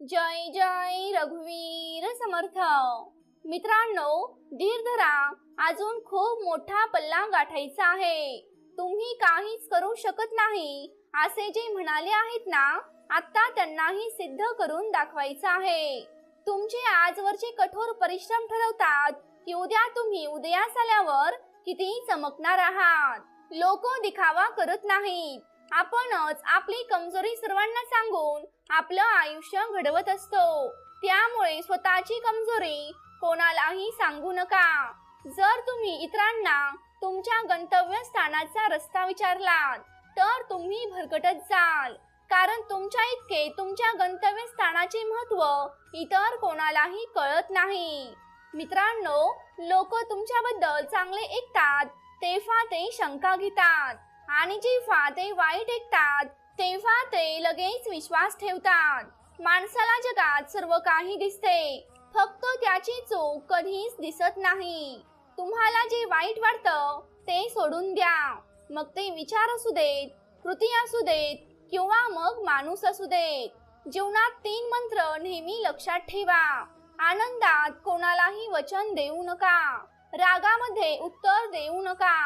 जय जय रघुवीर समर्थ। मित्रांनो, धीर धरा, अजून खूप मोठा पल्ला गाठायचा आहे। तुम्ही काहीच करू शकत नाही असे जे म्हणाले आहेत ना, आता त्यांनाही सिद्ध करून दाखवायचं आहे। तुमचे आजवरचे कठोर परिश्रम ठरवतात की उद्या तुम्ही उदयास आल्यावर किती चमकणार आहात। लोक दिखावा करत नाहीत, आपणच आपली कमजोरी सर्वांना सांगून आपलं आयुष्य घडवत असतो। त्यामुळे स्वतःची कमजोरी कोणालाही सांगू नका। जर तुम्ही इतरांना तुमच्या गंतव्य स्थानाचा रस्ता विचारलात तर तुम्ही भरकटत जाल, कारण तुमच्या इतके तुमच्या गंतव्य स्थानाचे महत्त्व इतर कोणालाही कळत नाही। मित्रांनो, लोक तुमच्याबद्दल चांगले ऐकतात तेव्हा ते शंका घेतात, आणि जेव्हा ते वाईट ऐकतात तेव्हा ते लगेच विश्वास ठेवतात। माणसाला जगात सर्व काही दिसते, फक्त त्याची चूक कधीच दिसत नाही। तुम्हाला जे वाईट वाटतं ते सोडून द्या, मग ते विचार असू देत, कृती असू देत किंवा मग माणूस असू देत। जीवनात 3 मंत्र नेहमी लक्षात ठेवा। आनंदात कोणालाही वचन देऊ नका, रागामध्ये उत्तर देऊ नका,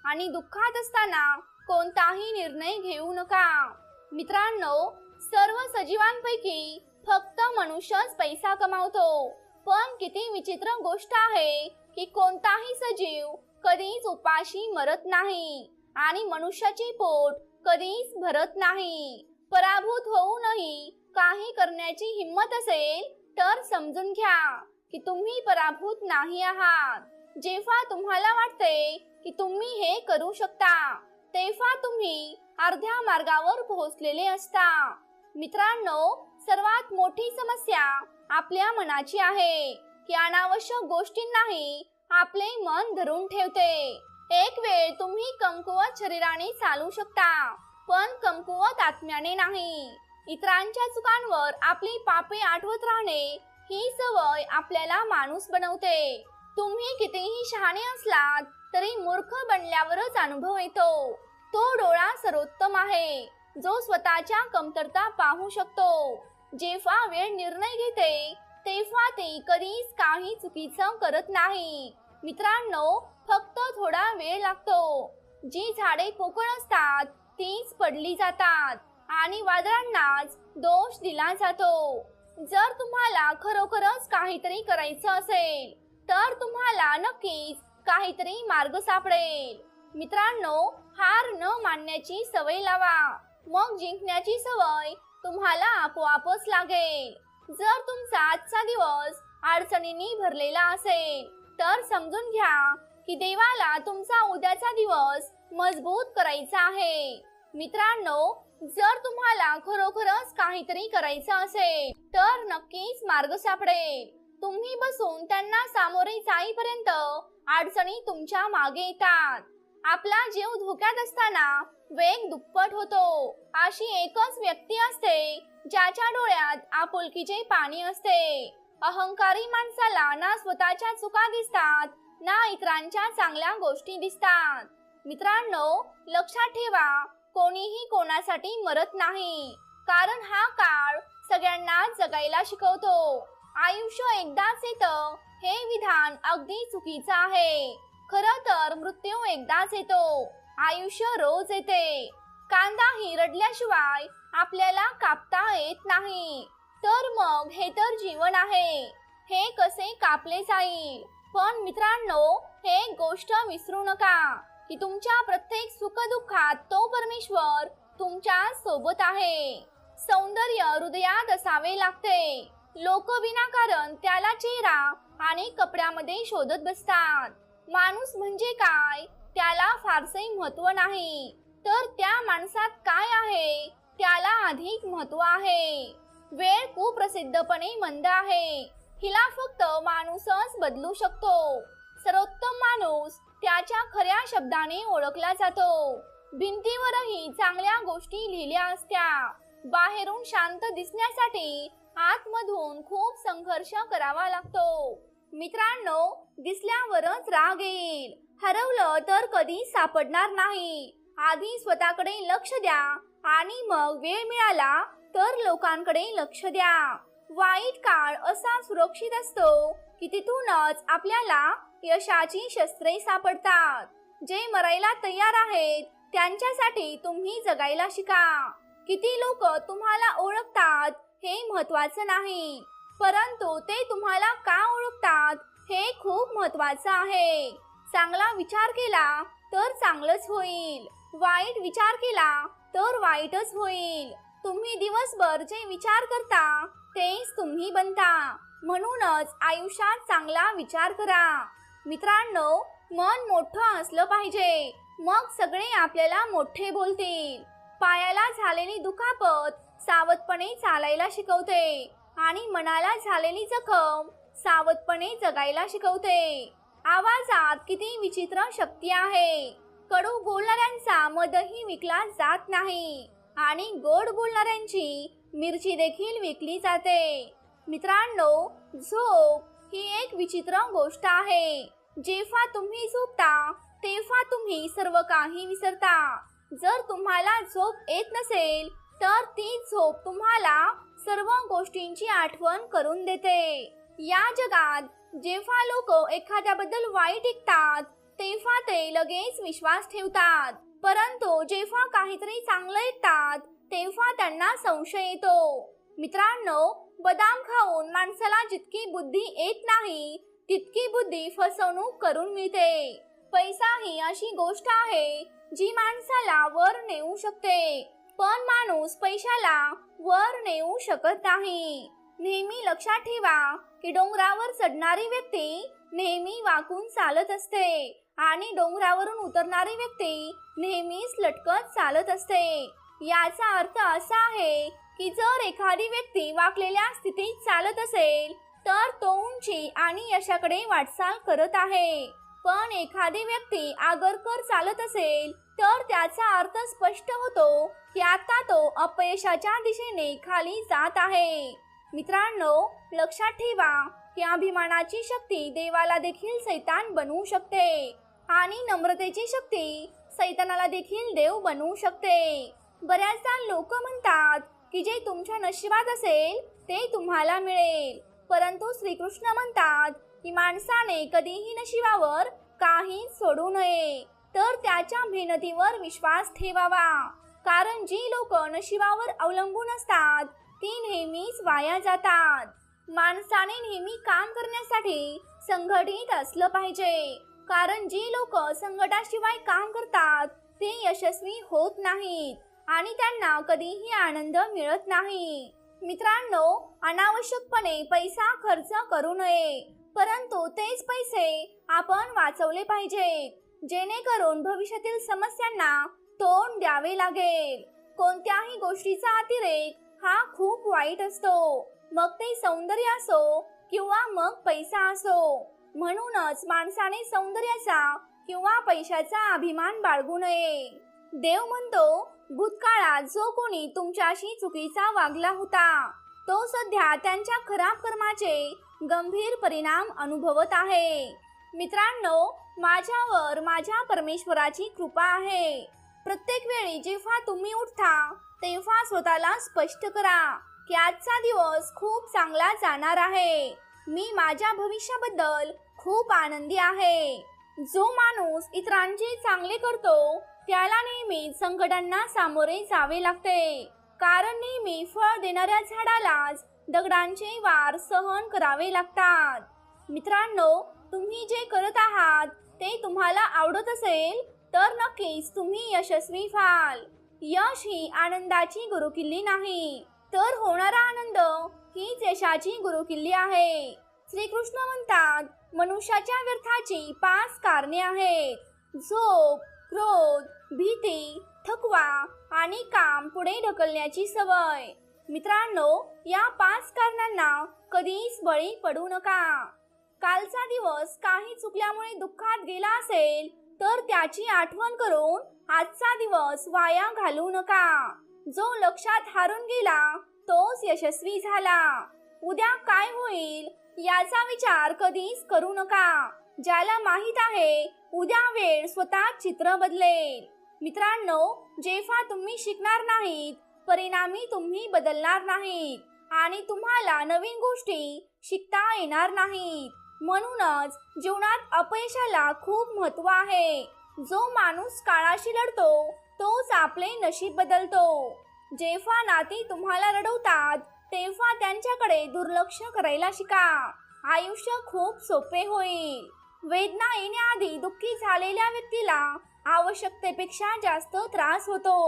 आणि दुःखात असताना कोणताही निर्णय घेऊ नका। मित्रांनो, सर्व सजीवांपैकी फक्त मनुष्यच पैसा कमावतो, पण किती विचित्र गोष्ट आहे की कोणताही सजीव कधीच उपाशी मरत नाही, आणि मनुष्याचे पोट कधीच भरत नाही। पराभूत होऊनही काही करण्याची हिम्मत असेल तर समजून घ्या की तुम्ही पराभूत नाही आहात। जेव्हा तुम्हाला वाटते की तुम्ही हे करू शकता तेव्हा तुम्ही अर्ध्या मार्गावर पोहोचलेले असता। मित्रांनो, सर्वात मोठी समस्या आपल्या मनाची आहे की अनावश्यक गोष्टींनाही आपले मन धरून ठेवते। एक वेळ तुम्ही कमकुवत शरीराने चालू शकता, पण कमकुवत आत्म्याने नाही। इतरांच्या चुकांवर आपली पापे आठवत राहणे ही सवय आपल्याला माणूस बनवते। तुम्ही कितीही शहाणे असलात तरी मूर्ख बनल्यावरच अनुभव येतो। तो डोळा सर्वोत्तम आहे जो स्वतःच्या कमतरता पाहू शकतो। जेव्हा वेळ निर्णय घेते तेव्हा ती कधीच काही चुकीचं करत नाही। मित्रांनो, फक्त थोडा वेळ लागतो। जी झाडे पोकळ असतात तीच पडली जातात, आणि वादळांनाच दोष दिला जातो। जर तुम्हाला खरोखरच काहीतरी करायचं असेल तर तुम्हाला नक्कीच काहीतरी मार्ग सापडेल। मित्रांनो, हार न मानण्याची सवय लावा, मग जिंकण्याची सवय तुम्हाला आपोआपच लागेल। जर तुमचा आजचा दिवस अडचणींनी भरलेला असेल तर समजून घ्या की देवाला तुमचा उद्याचा दिवस मजबूत करायचा आहे। मित्रांनो, जर तुम्हाला खरोखरच काहीतरी करायचं असेल तर नक्कीच मार्ग सापडेल। तुम्ही बसून त्यांना सामोरे जाईपर्यंत अडचणी तुमच्या मागे येतात। आपला जीव धोक्यात असताना वेग दुप्पट होतो। अशी एकच व्यक्ती असते ज्याच्या डोळ्यात आपुलकीचे पाणी असते। अहंकारी माणसाला ना स्वतःच्या चुका दिसतात ना इतरांच्या चांगल्या गोष्टी दिसतात। मित्रांनो, लक्षात ठेवा, कोणीही कोणासाठी मरत नाही, कारण हा काळ सगळ्यांना जगायला शिकवतो। आयुष्य एकदाच येतं हे विधान अगदी चुकीचं आहे। खरं तर मृत्यू एकदाच येतो, आयुष्य रोज येते। कांदाही रडल्याशिवाय आपल्याला कापता येत नाही, तर मग हे तर जीवन आहे, हे कसे कापले जाईल? पण मित्रांनो, हे गोष्ट विसरू नका की तुमच्या प्रत्येक सुखदुःखात तो परमेश्वर तुमच्या सोबत आहे। सौंदर्य हृदयात असावे लागते। लोक विनाकारण त्याला चेहरा आणि कपड्यामध्ये शोधत बसतात। माणूस म्हणजे काय त्याला फारसे महत्त्व नाही, तर त्या माणसात काय आहे त्याला अधिक महत्त्व आहे। वेळ कुप्रसिद्धपणे मंद आहे, हिला फक्त माणूसच बदलू शकतो। सर्वोत्तम माणूस त्याच्या खऱ्या शब्दाने ओळखला जातो। भिंतीवरही चांगल्या गोष्टी लिहिल्या असत्या। बाहेरून शांत दिसण्यासाठी आतमधून खूप संघर्ष करावा लागतो। मित्रांनो, दिसल्यावरच राग येईल, हरवलं तर कधी सापडणार नाही। आधी स्वतःकडे लक्ष द्या आणि मग वेळ मिळाला तर लोकांकडे लक्ष द्या। वाईट काळ असा सुरक्षित असतो की तिथूनच आपल्याला यशाची शस्त्रे सापडतात. जे मरायला तयार आहेत त्यांच्यासाठी तुम्ही जगायला शिका. किती लोक तुम्हाला ओळखतात हे महत्वाचं नाही, परंतु ते तुम्हाला का ओळखतात हे खूप महत्वाचं आहे. चांगला विचार केला तर चांगलंच होईल, वाईट विचार केला तर वाईटच होईल. तुम्ही दिवसभर जे विचार करता तेच तुम्ही बनता. म्हणूनच आयुष्यात चांगला विचार करा. मित्रांनो, मन मोठं असलं पाहिजे, मग सगळे आपल्याला मोठे बोलतील. पायाला झालेली दुखापत सावधपणे चालायला शिकवते आणि मनाला झालेली जखम सावधपणे जगायला शिकवते. आवाजात किती विचित्र शक्ती आहे. कडू बोलणाऱ्यांचा मधही विकला जात नाही आणि गोड बोलणाऱ्यांची मिरची देखील विकली जाते. मित्रांनो, झोप ही एक विचित्र गोष्ट आहे. जेव्हा तुम्ही झोपता तेव्हा तुम्ही सर्व काही विसरता. जर तुम्हाला झोप येत नसेल तर ती झोप तुम्हाला सर्व गोष्टींची आठवण करून देते. या जगात जेव्हा लोक एखाद्याबद्दल वाईट ऐकतात तेव्हा ते लगेच विश्वास ठेवतात, परंतु जेव्हा काहीतरी चांगलं ऐकतात तेव्हा त्यांना संशय येतो. मित्रांनो, बदाम खाऊन माणसाला जितकी बुद्धी येत नाही तितकी बुद्धी फसवणूक करून मिळते. पैसा ही अशी गोष्ट आहे जी माणसाला वर नेऊ शकते, पण माणूस पैशाला वर नेऊ शकत नाही. नेहमी लक्षात ठेवा की डोंगरावर चढणारी व्यक्ती नेहमी वाकून चालत असते आणि डोंगरावरून उतरणारी व्यक्ती नेहमीच लटकत चालत असते. याचा अर्थ असा आहे की जर एखादी व्यक्ती वाकलेल्या स्थितीत चालत असेल तर तो उंची आणि यशाकडे वाटचाल करत आहे, पण एखादी व्यक्ती आगरकर चालत असेल तर त्याचा अर्थ स्पष्ट होतो की आता तो अपयशाच्या दिशेने खाली जात आहे. मित्रांनो, लक्षात ठेवा की अभिमानाची शक्ती देवाला देखील सैतान बनवू शकते आणि नम्रतेची शक्ती सैतानाला देखील देव बनवू शकते. बऱ्याचदा लोक म्हणतात की जे तुमच्या नशिबात असेल ते तुम्हाला मिळेल, परंतु श्रीकृष्ण म्हणतात की माणसाने कधीही नशिबावर काहीच सोडू नये, तर त्याच्या मेहनतीवर विश्वास ठेवावा. कारण जी लोक नशिबावर अवलंबून असतात ती नेहमीच वाया जातात. माणसाने नेहमी काम करण्यासाठी संघटित असलं पाहिजे, कारण जी लोक संघटाशिवाय काम करतात ते यशस्वी होत नाहीत आणि त्यांना कधीही आनंद मिळत नाही. मित्रांनो, अनावश्यकपणे पैसा खर्च करू नये, परंतु तेच पैसे आपण वाचवले पाहिजेत, जेणेकरून भविष्यातील समस्यांना तोंड द्यावे लागेल. कोणत्याही गोष्टीचा अतिरेक हा खूप वाईट असतो, मग ते सौंदर्य असो किंवा मग पैसा असो. म्हणूनच माणसाने सौंदर्याचा किंवा पैशाचा अभिमान बाळगू नये. देव म्हणतो, भूतकाळात जो कोणी तुमच्याशी चुकीचा वागला होता तो सध्या त्यांच्या खराब कर्माचे गंभीर परिणाम अनुभवत आहे. मित्रांनो, माझ्यावर माझ्या परमेश्वराची कृपा आहे. प्रत्येक वेळी जेव्हा तुम्ही उठता तेव्हा स्वतःला स्पष्ट करा की आजचा दिवस खूप चांगला जाणार आहे. मी माझ्या भविष्याबद्दल खूप आनंदी आहे. जो माणूस इतरांचे चांगले करतो त्याला नेहमी संकटांना सामोरे जावे लागते, कारण नेहमी फळ देणाऱ्या झाडालाच दगडांचे वार सहन करावे लागतात. मित्रांनो, तुम्ही जे करत आहात ते तुम्हाला आवडत असेल तर नक्कीच तुम्ही यशस्वी व्हाल. यश ही आनंदाची गुरुकिल्ली नाही, तर होणारा आनंद हीच यशाची गुरुकिल्ली आहे. श्रीकृष्ण म्हणतात, मनुष्याच्या व्यर्थाची 5 कारणे आहेत: झोप, क्रोध, भीती, थकवा आणि काम पुढे ढकलण्याची सवय. मित्रांनो, या 5 कारणांना कधीच बळी पडू नका. कालचा दिवस काही चुकल्यामुळे दुःखात गेला असेल तर त्याची आठवण करून आजचा दिवस वाया घालवू नका. जो लक्षात हारून गेला तोच यशस्वी झाला. उद्या काय होईल याचा विचार कधीच करू नका. ज्याला माहित आहे उद्या वेळ स्वतः चित्र बदलेल. मित्रांनो, जेव्हा तुम्ही शिकणार नाहीत परिणामी तुम्ही बदलणार नाहीत आणि तुम्हाला नवीन गोष्टी शिकता येणार नाहीत. म्हणूनच जीवनात अपयशाला खूप महत्त्व आहे. जो माणूस काळाशी लढतो तोच आपले नशीब बदलतो. जेव्हा नाती तुम्हाला रडवतात तेव्हा त्यांच्याकडे दुर्लक्ष करायला शिका. आयुष्य खूप सोपे होईल. वेदना येण्याआधी दुःखी झालेल्या व्यक्तीला आवश्यकतेपेक्षा जास्त त्रास होतो.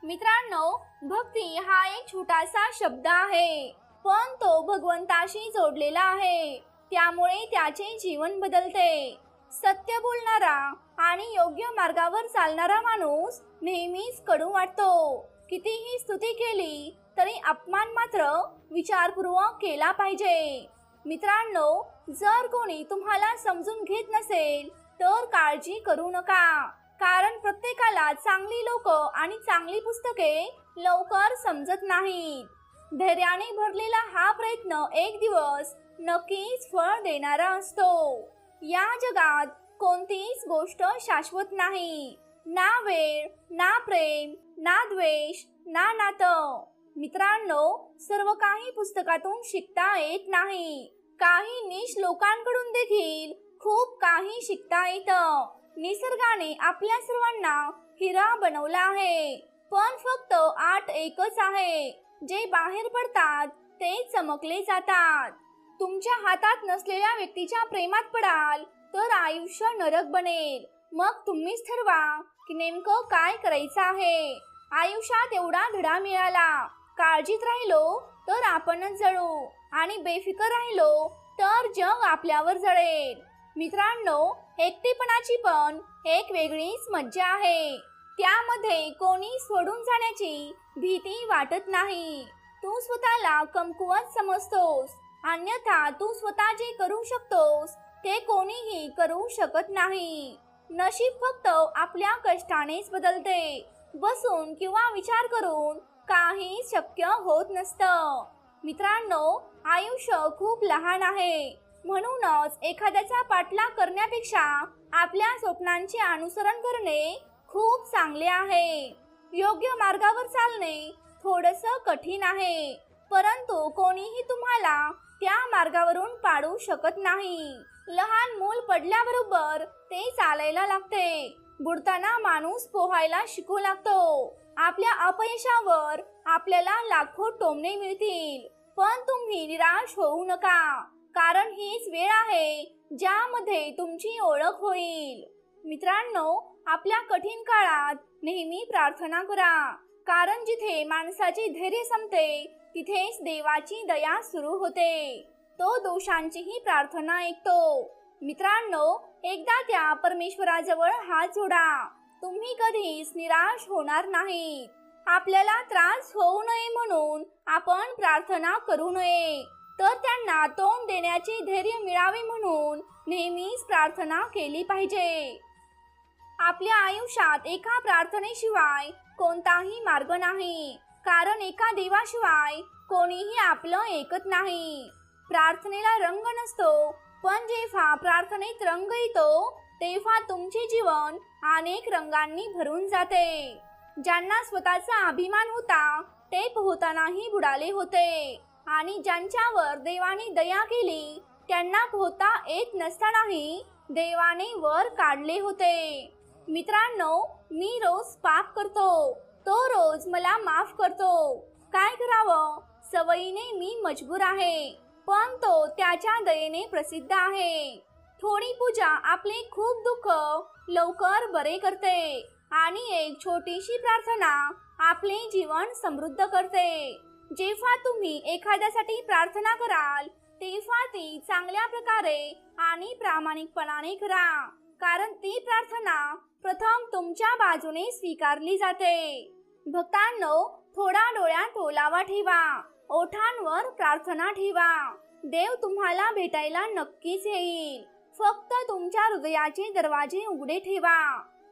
मित्रांनो, भक्ती हा एक छोटासा शब्द आहे, पण तो भगवंताशी जोडलेला आहे. त्यामुळे त्याचे जीवन बदलते. सत्य बोलणारा आणि योग्य मार्गावर चालणारा माणूस नेहमीच कडू वाटतो. कितीही स्तुती केली तरी अपमान मात्र विचारपूर्वक केला पाहिजे. मित्रांनो, जर कोणी तुम्हाला समजून घेत नसेल तर काळजी करू नका, कारण प्रत्येकाला चांगली लोक आणि चांगली पुस्तके लवकर समजत नाहीत. धैर्याने भरलेला हा प्रयत्न एक दिवस नक्कीच फळ देणारा असतो. या जगात कोणतीच गोष्ट शाश्वत नाही. ना वेळ, ना प्रेम, ना द्वेष, ना नातं. मित्रांनो, सर्व काही पुस्तकातून शिकता येत नाही. काही नीच लोकांकडून देखील खूप काही शिकता येतं. निसर्गाने आपल्या सर्वांना हिरा बनवला आहे, पण फक्त आत एकच आहे. जे बाहेर पडतात ते चमकले जातात. तुमच्या हातात नसलेल्या व्यक्तीच्या प्रेमात पडाल तर आयुष्य नरक बनेल. मग तुम्हीच ठरवा की नेमकं काय करायचं आहे. आयुष्यात एवढा धडा मिळाला. काळजीत राहिलो तर आपणच जळू आणि बेफिकर राहिलो तर जग आपल्यावर जळेल. मित्रांनो, एकटेपणाची पण एक वेगळीच मज्जा आहे. त्यामध्ये कोणी सोडून जाण्याची भीती वाटत नाही. तू स्वतःला कमकुवत समजतोस, अन्यथा तू स्वतः जे करू शकतोस ते कोणीही करू शकत नाही. नशीब फक्त आपल्या कष्टानेच बदलते. बसून किंवा विचार करून काही शक्य होत नसतं. मित्रांनो, आयुष्य खूप लहान आहे. म्हणूनच एखाद्याचा पाठलाग करण्यापेक्षा आपल्या स्वप्नांचे अनुसरण करणे खूप चांगले आहे. योग्य मार्गावर चालणे थोडंसं कठीण आहे, परंतु कोणीही तुम्हाला त्या मार्गावरून पाडू शकत नाही. लहान मूल पडल्याबरोबर ते चालायला लागते. बुडताना माणूस पोहायला शिकू लागतो. आपल्या अपयशावर आपल्याला लाखो टोमणे मिळतील, पण तुम्ही निराश होऊ नका, कारण हीच वेळ आहे ज्यामध्ये तुमची ओळख होईल. मित्रांनो, आपल्या कठीण काळात नेहमी प्रार्थना करा, कारण जिथे माणसाचे धैर्य संपते तिथेच देवाची दया सुरू होते. तो दोषांचीही प्रार्थना ऐकतो. मित्रांनो, एकदा त्या परमेश्वराजवळ हात जोडा. तुम्ही कधीच निराश होणार नाही. आपल्याला त्रास होऊ नये म्हणून आपण प्रार्थना करू नये, तर त्यांना तोंड देण्याचे धैर्य मिळावे म्हणून नेहमीच प्रार्थना केली पाहिजे. आपल्या आयुष्यात एका प्रार्थनेशिवाय कोणताही मार्ग नाही, कारण एका देवाशिवाय कोणीही आपलं ऐकत नाही. प्रार्थनेला रंग नसतो, पण जेव्हा प्रार्थनेत रंग येतो तेव्हा तुमचे जीवन अनेक रंगांनी भरून जाते. ज्यांना स्वतःचा अभिमान होता ते पोहतानाही बुडाले होते, आणि ज्यांच्यावर देवाने दया केली त्यांना पोहता येत नसतानाही देवाने वर काढले होते. मित्रांनो, मी रोज पाप करतो, तो रोज मला माफ करतो. काय करावं? सवयीने मी मजबूर आहे, पण तो त्याच्या दयेने प्रसिद्ध आहे. थोडी पूजा आपले खूप दुःख लवकर बरे करते, आणि एक छोटीशी प्रार्थना आपले जीवन समृद्ध करते. जेव्हा तुम्ही एखाद्यासाठी प्रार्थना कराल तेव्हा ती चांगल्या प्रकारे आणि प्रामाणिकपणाने करा, कारण ती प्रार्थना प्रथम तुमच्या बाजूने स्वीकारली जाते. भक्तांनो, थोडा डोळ्यात ओलावा ठेवा, ओठांवर प्रार्थना ठेवा. देव तुम्हाला भेटायला नक्कीच येईल. फक्त तुमच्या हृदयाचे दरवाजे उघडे ठेवा.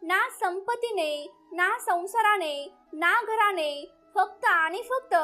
ना संपत्तीने, ना संसाराने, ना घराने, फक्त आणि फक्त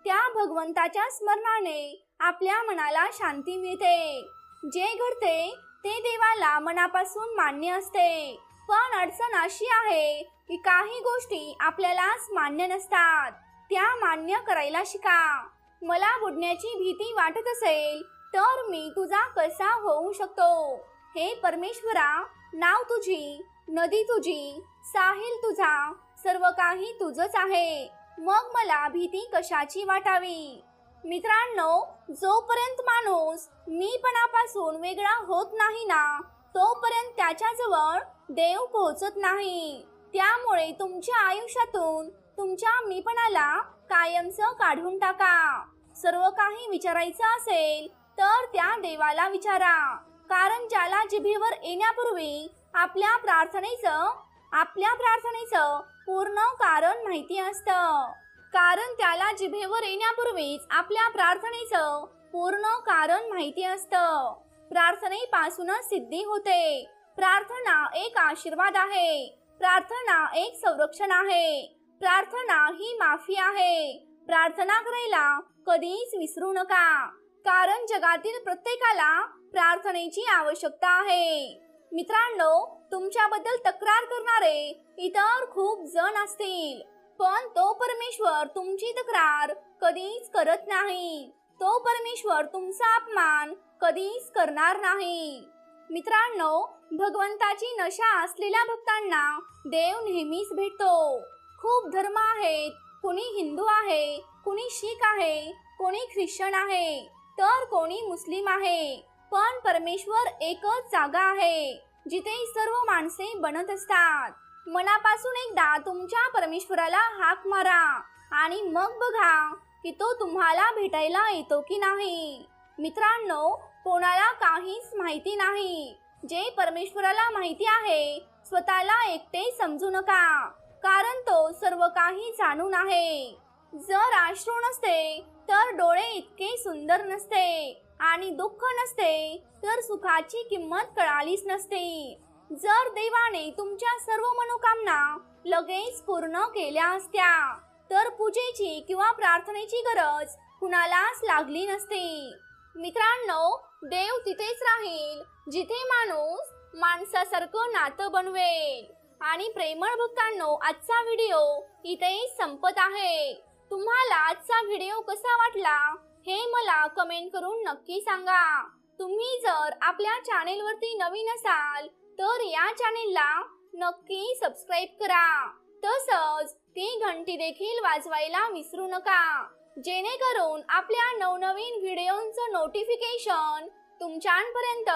त्या भगवंताच्या स्मरणाने आपल्या मनाला शांती मिळते. जे घडते ते देवाला मनापासून मान्य असते, पण अडचण अशी आहे की काही गोष्टी आपल्यालाच मान्य नसतात. त्या मान्य करायला शिका. मला बुडण्याची भीती वाटत असेल तर मी तुझा कसा होऊ शकतो? हे परमेश्वरा, नाव तुझी, नदी तुझी, साहिल तुझा, सर्व काही तुझंच आहे. मग मला भीती कशाची वाटावी? मित्रांनो, जोपर्यंत माणूस मीपणापासून वेगळा होत नाही ना, तोपर्यंत त्याच्याजवळ देव पोहोचत नाही. त्यामुळे तुमच्या आयुष्यातून तुमच्या मीपणाला कायमचं काढून टाका. सर्व काही विचारायचं असेल तर त्या देवाला विचारा, कारण ज्याला जिभेवर येण्यापूर्वी आपल्या प्रार्थनेचं पूर्ण कारण माहिती असतं. कारण त्याला जिभेवर येण्यापूर्वीच आपल्या प्रार्थनेचं पूर्ण कारण माहिती असतं. प्रार्थनेपासूनच सिद्धी होते. प्रार्थना एक आशीर्वाद आहे. प्रार्थना एक संरक्षण आहे. प्रार्थना ही माफी आहे. प्रार्थना करायला कधीच विसरू नका, कारण जगातील प्रत्येकाला प्रार्थनेची आवश्यकता आहे. मित्रांनो, तुमच्याबद्दल तक्रार करणारे इतर खूप जण असतील, पण तो परमेश्वर तुमची तक्रार कधीच करत नाही. तो परमेश्वर तुमचा अपमान कधीच करणार नाही. मित्रांनो, भगवंताची नशा असलेल्या भक्तांना देव नेहमीच भेटतो. खूप धर्म आहेत. कोणी हिंदू आहे, कोणी शीख आहे, कोणी ख्रिश्चन आहे, तर कोणी मुस्लिम आहे. पण परमेश्वर एकच जागा आहे जिथे सर्व माणसे बनत असतात. मनापासून एकदा तुमच्या परमेश्वराला हाक मारा आणि मग बघा की तो तुम्हाला भेटायला येतो की नाही. मित्रांनो, कोणाला काहीच माहिती नाही. जे परमेश्वराला माहिती आहे, स्वतःला एकटे समजू नका, कारण तो सर्व काही जाणून आहे. जर अश्रू नसते तर डोळे इतके सुंदर नसते, आणि दुःख नसते तर सुखाची किंमत कळालीच नसती. जर देवाने तुमच्या सर्व मनोकामना लगेच पूर्ण केल्या असत्या, तर पूजेची किंवा प्रार्थनेची गरज कुणालाच लागली नसती. मित्रांनो, देव तिथेच राहील जिथे माणूस माणसासारखं नातं बनवेल. आणि प्रेमळ भक्तांनो, आजचा व्हिडिओ इथेच संपत आहे. तुम्हाला आजचा व्हिडिओ कसा वाटला हे मला कमेंट करून नक्की सांगा. तुम्ही जर आपल्या चॅनेलवरती नवीन असाल तर या चॅनेलला नक्की सबस्क्राईब करा. तसंच ती घंटी देखील वाजवायला विसरू नका, जेणेकरून आपल्या नवनवीन व्हिडिओंचं नोटिफिकेशन तुमच्यापर्यंत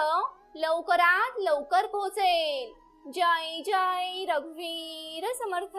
लवकरात लवकर पोहोचेल. जय जय रघुवीर समर्थ.